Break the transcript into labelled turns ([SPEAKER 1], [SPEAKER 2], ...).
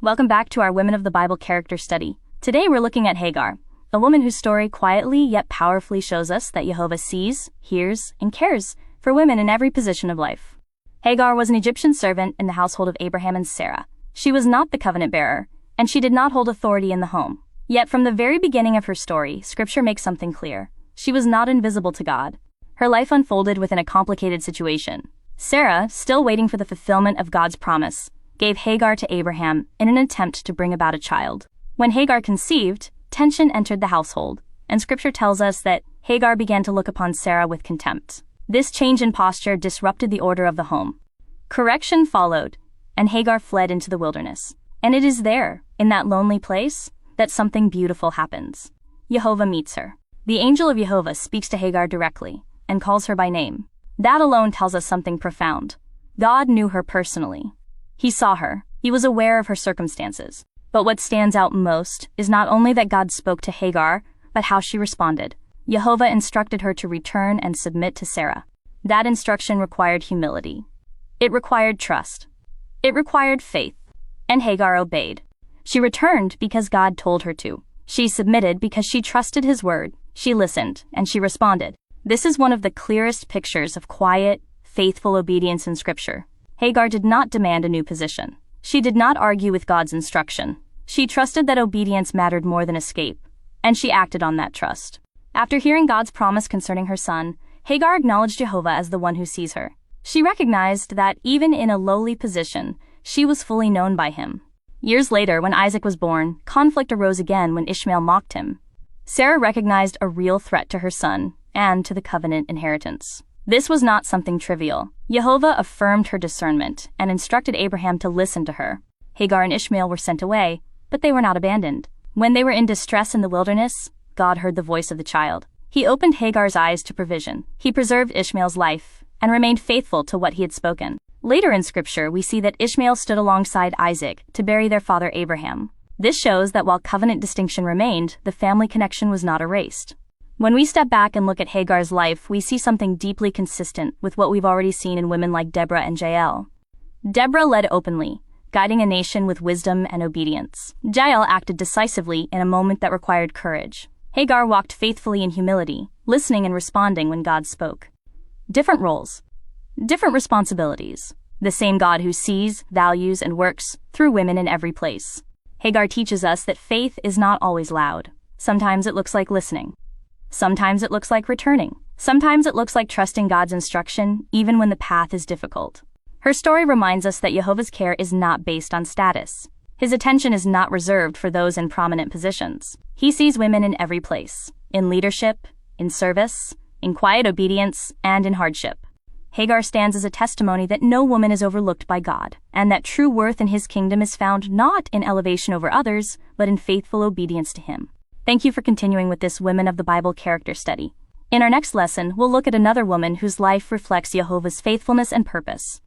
[SPEAKER 1] Welcome back to our Women of the Bible character study. Today we're looking at Hagar, a woman whose story quietly yet powerfully shows us that Yehovah sees, hears, and cares for women in every position of life. Hagar was an Egyptian servant in the household of Abraham and Sarah. She was not the covenant bearer, and she did not hold authority in the home. Yet from the very beginning of her story, Scripture makes something clear. She was not invisible to God. Her life unfolded within a complicated situation. Sarah, still waiting for the fulfillment of God's promise, gave Hagar to Abraham in an attempt to bring about a child. When Hagar conceived, tension entered the household, and Scripture tells us that Hagar began to look upon Sarah with contempt. This change in posture disrupted the order of the home. Correction followed, and Hagar fled into the wilderness. And it is there, in that lonely place, that something beautiful happens. Yehovah meets her. The angel of Yehovah speaks to Hagar directly and calls her by name. That alone tells us something profound. God knew her personally. He saw her. He was aware of her circumstances. But what stands out most is not only that God spoke to Hagar, but how she responded. Yehovah instructed her to return and submit to Sarah. That instruction required humility. It required trust. It required faith. And Hagar obeyed. She returned because God told her to. She submitted because she trusted His word. She listened, and she responded. This is one of the clearest pictures of quiet, faithful obedience in Scripture. Hagar did not demand a new position. She did not argue with God's instruction. She trusted that obedience mattered more than escape, and she acted on that trust. After hearing God's promise concerning her son, Hagar acknowledged Yehovah as the one who sees her. She recognized that even in a lowly position, she was fully known by Him. Years later, when Isaac was born, conflict arose again when Ishmael mocked him. Sarah recognized a real threat to her son and to the covenant inheritance. This was not something trivial. Yehovah affirmed her discernment and instructed Abraham to listen to her. Hagar and Ishmael were sent away, but they were not abandoned. When they were in distress in the wilderness, God heard the voice of the child. He opened Hagar's eyes to provision. He preserved Ishmael's life and remained faithful to what He had spoken. Later in Scripture, we see that Ishmael stood alongside Isaac to bury their father Abraham. This shows that while covenant distinction remained, the family connection was not erased. When we step back and look at Hagar's life, we see something deeply consistent with what we've already seen in women like Deborah and Ja'el. Deborah led openly, guiding a nation with wisdom and obedience. Ja'el acted decisively in a moment that required courage. Hagar walked faithfully in humility, listening and responding when God spoke. Different roles, different responsibilities. The same God who sees, values, and works through women in every place. Hagar teaches us that faith is not always loud. Sometimes it looks like listening. Sometimes it looks like returning. Sometimes it looks like trusting God's instruction, even when the path is difficult. Her story reminds us that Yehovah's care is not based on status. His attention is not reserved for those in prominent positions. He sees women in every place, in leadership, in service, in quiet obedience, and in hardship. Hagar stands as a testimony that no woman is overlooked by God, and that true worth in His kingdom is found not in elevation over others, but in faithful obedience to Him. Thank you for continuing with this Women of the Bible character study. In our next lesson, we'll look at another woman whose life reflects Yehovah's faithfulness and purpose.